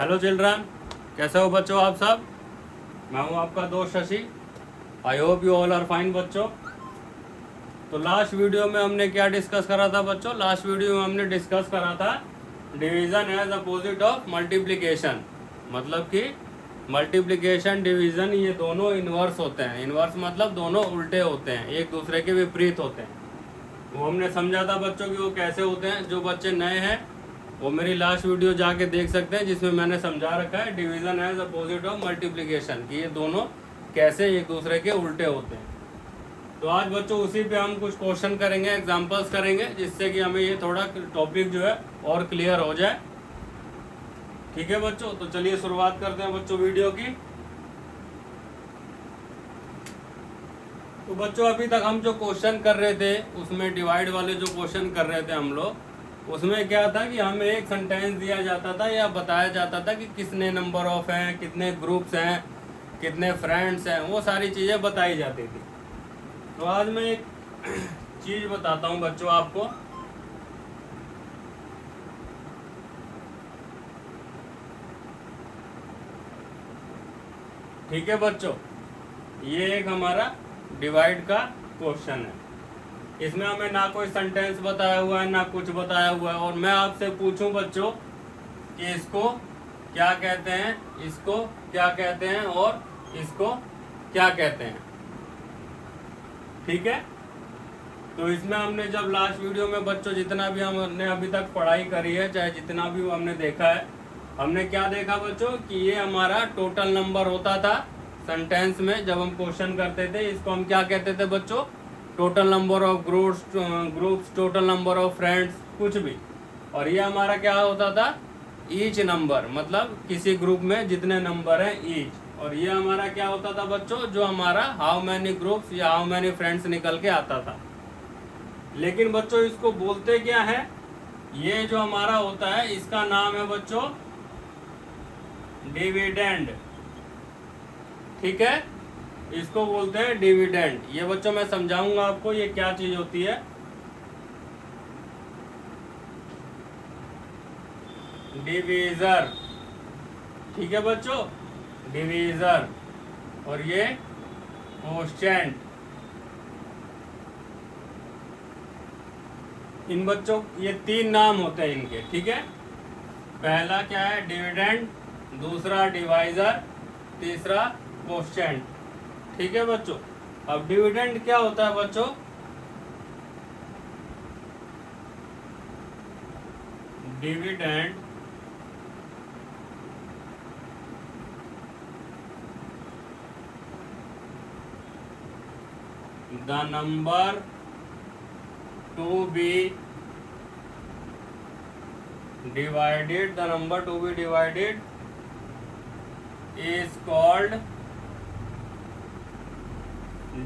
Hello children, कैसे हो बच्चों आप सब। मैं हूं आपका दोस्त Shashi. I hope you all are fine बच्चों। तो लास्ट वीडियो में हमने क्या डिस्कस करा था बच्चों। लास्ट वीडियो में हमने डिस्कस करा था division as opposite of multiplication. मतलब कि मल्टीप्लिकेशन डिवीज़न ये दोनों इन्वर्स होते हैं। इन्वर्स मतलब दोनों उल्टे होते हैं, एक दूसरे के विपरीत होते हैं। वो हमने समझा था बच्चों कि वो कैसे होते हैं। जो बच्चे नए हैं वो मेरी लास्ट वीडियो जाके देख सकते हैं, जिसमें मैंने समझा रखा है division as opposite of multiplication कि ये दोनों कैसे एक दूसरे के उल्टे होते हैं। तो आज बच्चों उसी पे हम कुछ क्वेश्चन करेंगे, एग्जांपल्स करेंगे, जिससे कि हमें ये थोड़ा टॉपिक जो है और क्लियर हो जाए। ठीक है बच्चों, तो चलिए शुरुआत करते हैं बच्चों वीडियो की। तो बच्चों अभी तक हम जो क्वेश्चन कर रहे थे उसमें डिवाइड वाले जो क्वेश्चन कर रहे थे हम लोग, उसमें क्या था कि हमें एक सेंटेंस दिया जाता था या बताया जाता था कि कितने नंबर ऑफ हैं, कितने ग्रुप्स हैं, कितने फ्रेंड्स हैं, वो सारी चीज़ें बताई जाती थी। तो आज मैं एक चीज़ बताता हूँ बच्चों आपको। ठीक है बच्चों, ये एक हमारा डिवाइड का क्वेश्चन है। इसमें हमें ना कोई सेंटेंस बताया हुआ है ना कुछ बताया हुआ है, और मैं आपसे पूछूं बच्चों कि इसको क्या कहते हैं, इसको क्या कहते हैं और इसको क्या कहते हैं। ठीक है, तो इसमें हमने जब लास्ट वीडियो में बच्चों जितना भी हमने अभी तक पढ़ाई करी है, चाहे जितना भी हमने देखा है, हमने क्या देखा बच्चों कि ये हमारा टोटल नंबर होता था सेंटेंस में। जब हम क्वेश्चन करते थे इसको हम क्या कहते थे बच्चों, total number of groups, total number of friends, कुछ भी। और ये हमारा क्या होता था, ईच नंबर, मतलब किसी ग्रुप में जितने नंबर हैं ईच। और ये हमारा क्या होता था बच्चों, जो हमारा हाउ मैनी ग्रुप्स या हाउ मैनी फ्रेंड्स निकल के आता था। लेकिन बच्चों इसको बोलते क्या है, ये जो हमारा होता है इसका नाम है बच्चों डिविडेंड। ठीक है, इसको बोलते हैं डिविडेंड। ये बच्चों मैं समझाऊंगा आपको ये क्या चीज होती है। डिवीजर, ठीक है बच्चों, डिवीजर। और ये कोशेंट। इन बच्चों ये तीन नाम होते हैं इनके। ठीक है, पहला क्या है डिविडेंड, दूसरा डिवाइजर, तीसरा कोशेंट। ठीक है बच्चों, अब डिविडेंड क्या होता है बच्चों, dividend the number to be divided, the number to be divided is called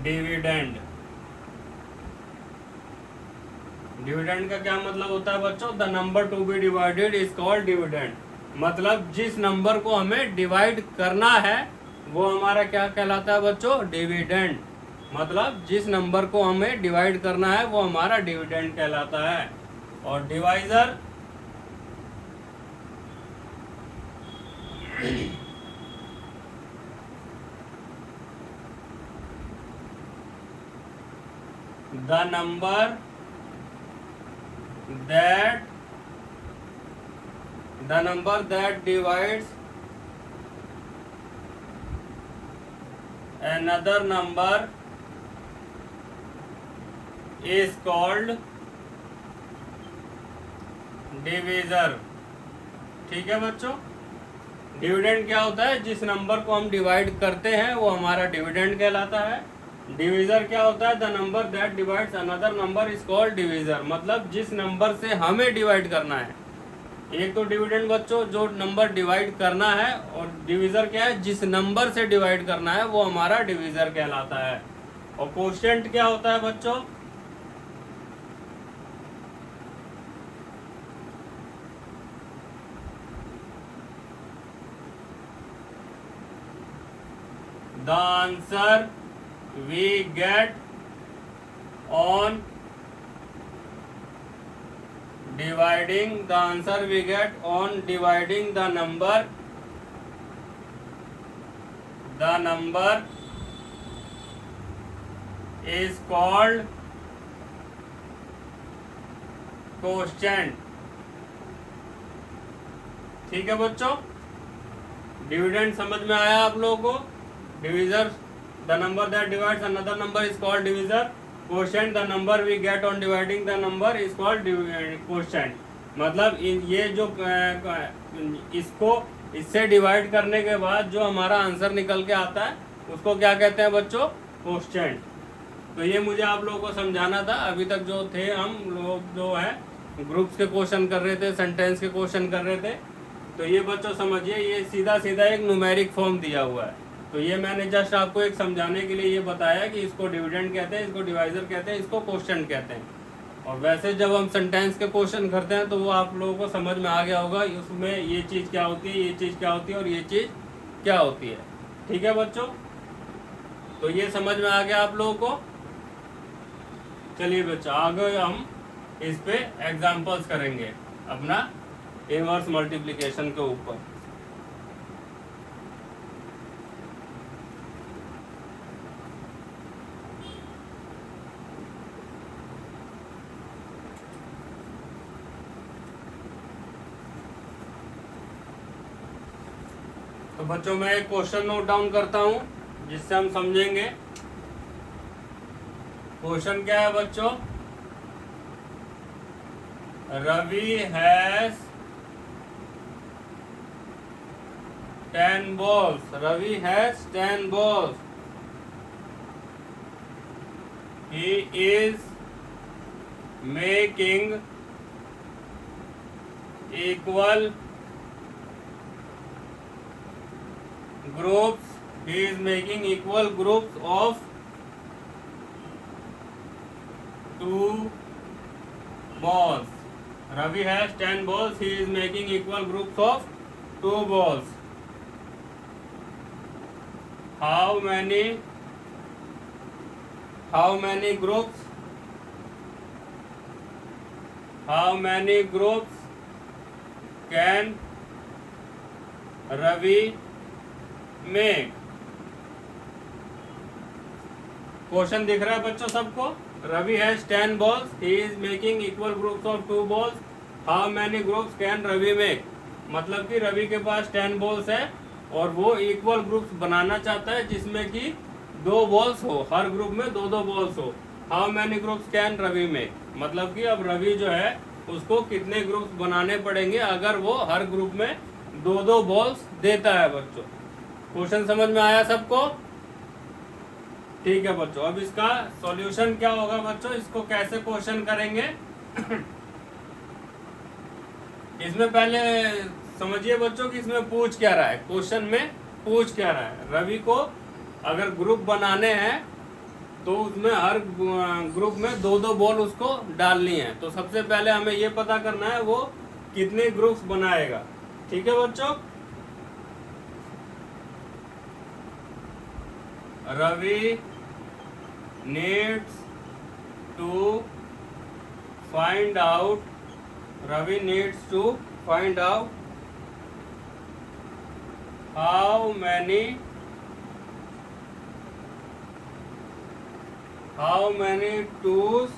dividend। Dividend का क्या मतलब होता है बच्चों, the number to be divided is called dividend. मतलब जिस नंबर को हमें डिवाइड करना है वो हमारा क्या कहलाता है बच्चों, डिविडेंड। मतलब जिस नंबर को हमें डिवाइड करना है वो हमारा डिविडेंड कहलाता है। और divisor the number that divides another number is called divisor। ठीक है बच्चों, डिविडेंड क्या होता है, जिस नंबर को हम डिवाइड करते हैं वो हमारा डिविडेंड कहलाता है। डिवीजर क्या होता है, the number that divides another number is called divisor. मतलब जिस नंबर से हमें डिवाइड करना है। एक तो डिविडेंड बच्चों जो नंबर डिवाइड करना है, और डिवीजर क्या है, जिस नंबर से डिवाइड करना है वो हमारा डिवीजर कहलाता है। और कोशेंट क्या होता है बच्चों, the answer we get on dividing the number the number is called quotient. ठीक है बच्चों, डिविडेंड समझ में आया आप लोगों को? Divisor, the number that divides another number is called divisor. Quotient, the number we get on dividing the number is called quotient. मतलब ये जो इसको इससे डिवाइड करने के बाद जो हमारा आंसर निकल के आता है उसको क्या कहते हैं बच्चों? कोशेंट। तो ये मुझे आप लोगों को समझाना था। अभी तक जो थे हम लोग जो है ग्रुप्स के क्वेश्चन कर रहे थे, सेंटेंस के क्वेश्चन कर रहे थे। तो ये बच्चों समझिए, ये सीधा सीधा एक न्यूमेरिक फॉर्म दिया हुआ है। तो ये मैंने जस्ट आपको एक समझाने के लिए ये बताया कि इसको डिविडेंड कहते हैं, इसको डिवाइजर कहते हैं, इसको कोशेंट कहते हैं। और वैसे जब हम सेंटेंस के क्वेश्चन करते हैं तो वो आप लोगों को समझ में आ गया होगा, उसमें ये चीज़ क्या होती है, ये चीज़ क्या होती है और ये चीज़ क्या होती है। ठीक है बच्चों, तो ये समझ में आ गया आप लोगों को? चलिए बच्चों, आगे हम इस पे एग्जांपल्स करेंगे अपना इनवर्स मल्टीप्लिकेशन के ऊपर। तो बच्चों मैं एक क्वेश्चन नोट डाउन करता हूं जिससे हम समझेंगे। क्वेश्चन क्या है बच्चों? Ravi has 10 balls। Ravi has 10 balls। He is making equal groups। He is making equal groups of 2 balls। Ravi has 10 balls। He is making equal groups of 2 balls। How many groups? How many groups can Ravi make? Question दिख रहा है बच्चों सबको? Ravi has 10 balls। He is making equal groups of 2 balls। How many groups can Ravi make? मतलब कि रवि के पास 10 balls है और वो इक्वल ग्रुप्स बनाना चाहता है जिसमें कि 2 balls हो, हर ग्रुप में 2-2 balls हो। How many groups can Ravi make? मतलब कि अब रवि जो है उसको कितने ग्रुप्स बनाने पड़ेंगे अगर वो हर ग्रुप में 2-2 balls देता है बच्चों। क्वेश्चन समझ में आया सबको? ठीक है बच्चों, अब इसका सॉल्यूशन क्या होगा बच्चों? इसको कैसे क्वेश्चन करेंगे? इसमें पहले समझिए बच्चों कि इसमें पूछ क्या रहा है। क्वेश्चन में पूछ क्या रहा है? रवि को अगर ग्रुप बनाने हैं तो उसमें हर ग्रुप में 2-2 बॉल उसको डालनी है। तो सबसे पहले हमें ये पता करना है वो कितने ग्रुप्स बनाएगा। ठीक है बच्चों, Ravi needs to find out how many twos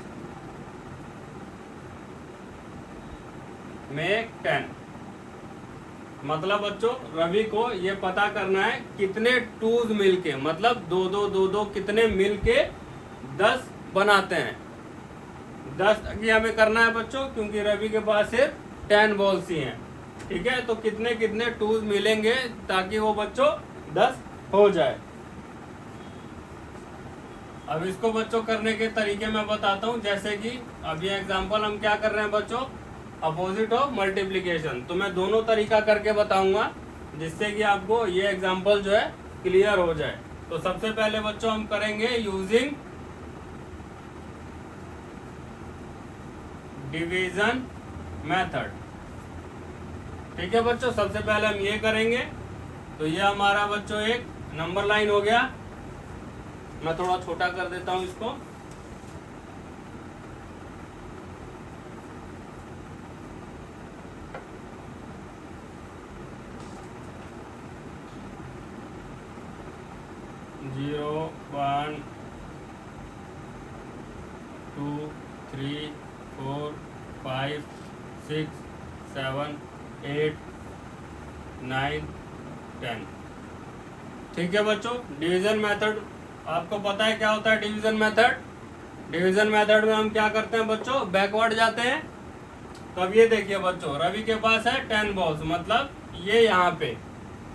make 10। मतलब बच्चों रवि को ये पता करना है कितने टूज मिलके, मतलब 2-2 कितने मिलके 10 बनाते हैं। 10 तक ही हमें करना है बच्चों क्योंकि रवि के पास सिर्फ 10 बॉल्स ही हैं। ठीक है, तो कितने कितने टूज मिलेंगे ताकि वो बच्चों 10 हो जाए। अब इसको बच्चों करने के तरीके मैं बताता हूँ। जैसे कि अब ये एग्जांपल हम क्या कर रहे हैं बच्चों? Opposite of multiplication. तो मैं दोनों तरीका करके बताऊंगा जिससे कि आपको ये एग्जांपल जो है क्लियर हो जाए। तो सबसे पहले बच्चों हम करेंगे यूजिंग डिवीजन मेथड। ठीक है बच्चों, सबसे पहले हम ये करेंगे। तो ये हमारा बच्चों एक नंबर लाइन हो गया। मैं थोड़ा छोटा कर देता हूं इसको। 0 1 2 3 4 5 6 7 8 9 10। ठीक है बच्चों, डिवीजन मेथड आपको पता है क्या होता है डिवीजन मेथड। डिवीजन मेथड में हम क्या करते हैं बच्चों, बैकवर्ड जाते हैं। तो अब ये देखिए बच्चों, रवि के पास है 10 बॉल्स, मतलब ये यहाँ पे,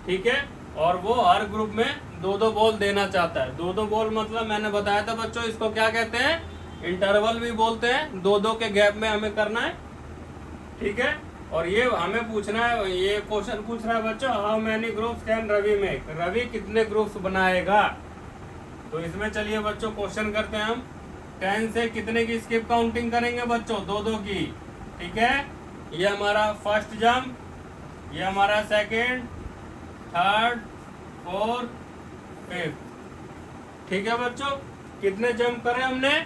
ठीक है, और वो हर ग्रुप में 2-2 बॉल देना चाहता है। 2-2 बॉल मतलब मैंने बताया था बच्चों, इसको क्या कहते हैं, इंटरवल भी बोलते हैं। 2-2 के गैप में हमें करना है, ठीक है। और ये हमें पूछना है, ये क्वेश्चन पूछ रहा है बच्चों, how many groups can Ravi make, Ravi कितने ग्रुप्स बनाएगा। तो इसमें चलिए बच्चों क्वेश्चन करते हैं हम। 10 से कितने की स्किप काउंटिंग करेंगे बच्चों, 2-2 की, ठीक है। ये हमारा फर्स्ट जंप, ये हमारा सेकंड, थर्ड, फोर्थ, फिफ्थ, ठीक है बच्चों। कितने जंप करे हमने,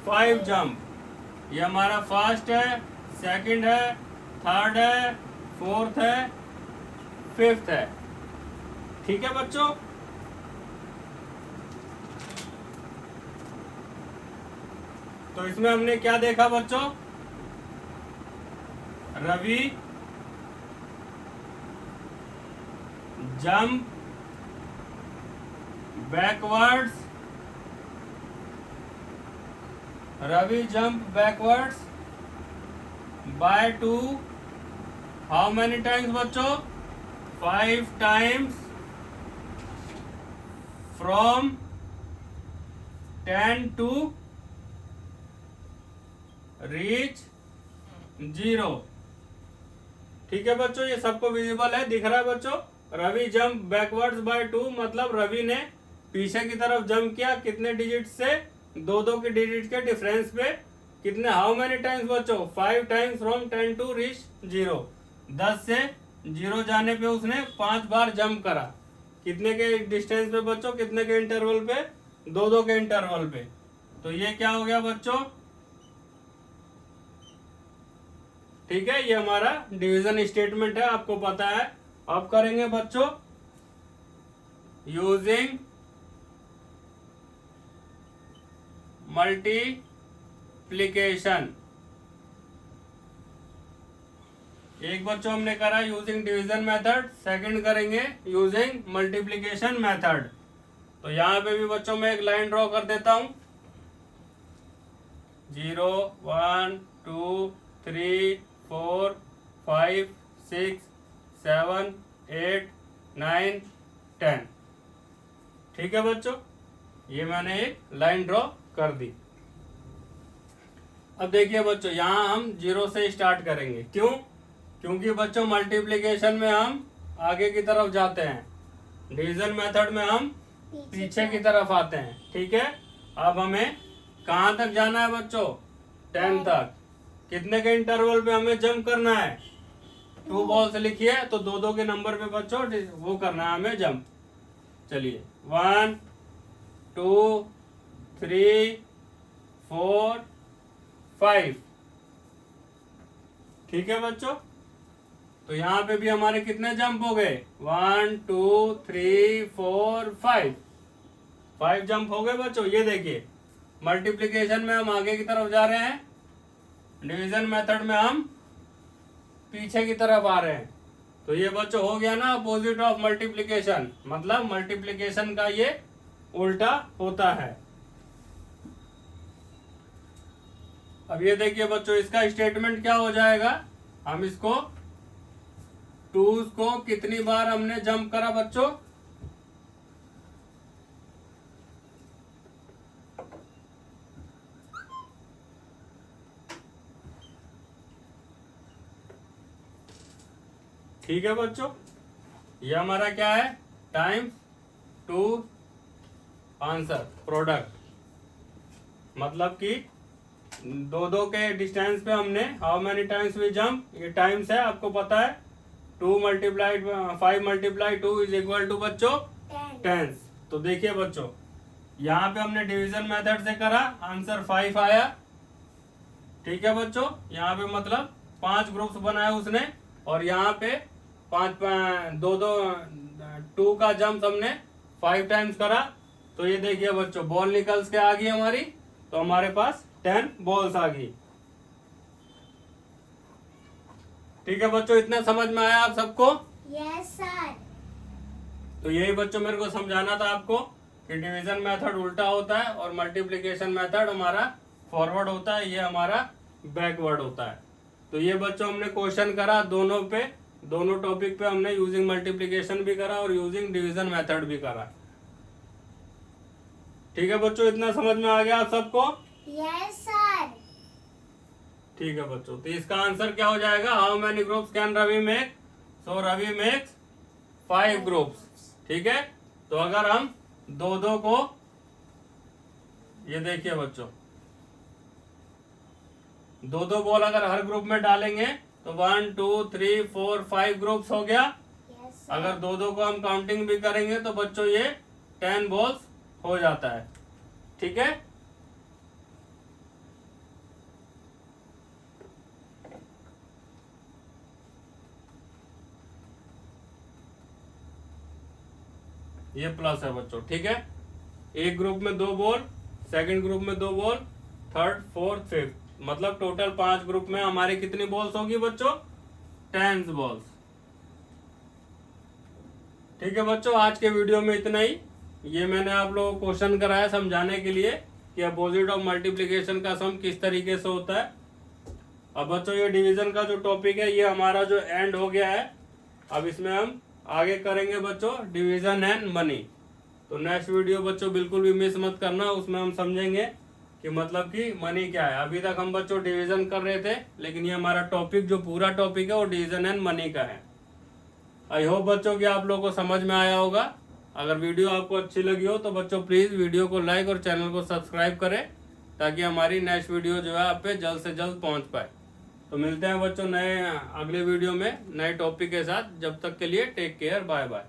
5 जंप। ये हमारा फर्स्ट है, सेकंड है, थर्ड है, फोर्थ है, फिफ्थ है, ठीक है बच्चों। तो इसमें हमने क्या देखा बच्चों, Ravi jump backwards, Ravi jump backwards by 2, how many times बच्चों, 5 टाइम्स, फ्रॉम 10 टू रीच 0। ठीक है बच्चों, ये सबको विजिबल है, दिख रहा है बच्चों। रवि जंप बैकवर्ड्स बाय 2 मतलब रवि ने पीछे की तरफ जंप किया, कितने डिजिट से, 2-2 के डिजिट के डिफरेंस पे। कितने, हाउ मेनी टाइम्स बच्चों, 5 टाइम्स फ्रॉम 10 टू रीच 0। 10 से 0 जाने पे उसने 5 बार जंप करा। कितने के डिस्टेंस पे बच्चों, कितने के इंटरवल पे, 2-2 के इंटरवल पे। तो ये क्या हो गया बच्चों, ठीक है, ये हमारा डिवीजन स्टेटमेंट है, आपको पता है। अब करेंगे बच्चों यूजिंग मल्टीप्लीकेशन। एक बच्चों हमने करा यूजिंग डिवीजन मेथड, सेकंड करेंगे यूजिंग मल्टीप्लीकेशन मेथड। तो यहां पे भी बच्चों मैं एक लाइन ड्रॉ कर देता हूं, 0 1 2 3 4 5 6 7 8 9 10। ठीक है बच्चों, ये मैंने एक लाइन ड्रॉ कर दी। अब देखिए बच्चों, यहाँ हम 0 से स्टार्ट करेंगे, क्यों, क्योंकि बच्चों मल्टीप्लिकेशन में हम आगे की तरफ जाते हैं, डिवीजन मेथड में हम पीछे की तरफ आते हैं, ठीक है। अब हमें कहाँ तक जाना है बच्चों, 10 तक। कितने के इंटरवल पे हमें जंप करना है, 2 बॉल्स लिखिए, तो 2-2 के नंबर पे बच्चों वो करना है हमें जंप। चलिए 1 2 3 4 5, ठीक है बच्चों। तो यहाँ पे भी हमारे कितने जंप हो गए, 1 2 3 4 5 जंप हो गए बच्चों। ये देखिए, मल्टीप्लिकेशन में हम आगे की तरफ जा रहे हैं, डिवीजन मेथड में हम पीछे की तरफ आ रहे हैं। तो ये बच्चों हो गया ना अपोजिट ऑफ मल्टीप्लिकेशन, मतलब मल्टीप्लिकेशन का ये उल्टा होता है। अब ये देखिए बच्चों, इसका स्टेटमेंट क्या हो जाएगा, हम इसको 2 को कितनी बार हमने जंप करा बच्चों, ठीक है बच्चों। ये हमारा क्या है, टाइम्स 2 आंसर प्रोडक्ट, मतलब कि 2-2 के डिस्टेंस पे हमने how many times we jump, ये टाइम्स है, आपको पता है। 5 मल्टीप्लाई 2 इज इक्वल टू बच्चों 10। तो देखिए बच्चों, यहाँ पे हमने डिवीजन मेथड से करा, आंसर 5 आया, ठीक है बच्चों। यहाँ पे मतलब 5 ग्रुप्स बनाए उसने, और यहाँ पे 2 का जंप हमने 5 टाइम्स करा तो ये देखिए बच्चों बॉल निकल के आ गई हमारी, तो हमारे पास 10 बॉल्स आ गई। ठीक है बच्चों, इतना समझ में आया आप सबको? Yes sir. तो यही बच्चों मेरे को समझाना था आपको कि डिवीजन मेथड उल्टा होता है और मल्टीप्लिकेशन मेथड हमारा फॉरवर्ड होता है, ये हमारा बैकवर्ड होता है। तो ये बच्चों हमने क्वेश्चन करा दोनों टॉपिक पे हमने यूजिंग मल्टीप्लिकेशन भी करा और यूजिंग डिवीजन मेथड भी करा। ठीक है बच्चों, इतना समझ में आ गया आप सबको? Yes sir. ठीक है बच्चों, तो इसका आंसर क्या हो जाएगा? How many groups can Ravi make? So Ravi makes 5 groups. ठीक है, तो अगर हम दो को, ये देखिए बच्चों, दो बॉल अगर हर ग्रुप में डालेंगे तो 1 2 3 4 5 ग्रुप्स हो गया। यस अगर दो को हम काउंटिंग भी करेंगे तो बच्चों ये 10 बॉल्स हो जाता है। ठीक है, ये प्लस है बच्चों। ठीक है, एक ग्रुप में 2 बॉल, सेकंड ग्रुप में 2 बॉल, थर्ड फोर्थ फिफ्थ, मतलब टोटल 5 ग्रुप में हमारी कितनी बॉल्स होगी बच्चों? 10 बॉल्स। ठीक है बच्चों, आज के वीडियो में इतना ही। ये मैंने आप लोगों को क्वेश्चन कराया समझाने के लिए कि अपोजिट ऑफ मल्टीप्लिकेशन का सम किस तरीके से होता है। अब बच्चों ये डिवीजन का जो टॉपिक है ये हमारा जो एंड हो गया है। अब इसमें हम आगे करेंगे बच्चों डिवीजन एंड मनी। तो नेक्स्ट वीडियो बच्चों बिल्कुल भी मिस मत करना, उसमें हम समझेंगे कि मतलब कि मनी क्या है। अभी तक हम बच्चों डिवीजन कर रहे थे, लेकिन ये हमारा टॉपिक जो पूरा टॉपिक है वो डिवीजन एंड मनी का है। आई होप बच्चों कि आप लोगों को समझ में आया होगा। अगर वीडियो आपको अच्छी लगी हो तो बच्चों प्लीज वीडियो को लाइक और चैनल को सब्सक्राइब करें, ताकि हमारी नेक्स्ट वीडियो जो है आप पे जल्द से जल्द पहुंच पाए। तो मिलते हैं बच्चों नए अगले वीडियो में नए टॉपिक के साथ। जब तक के लिए टेक केयर, बाय बाय।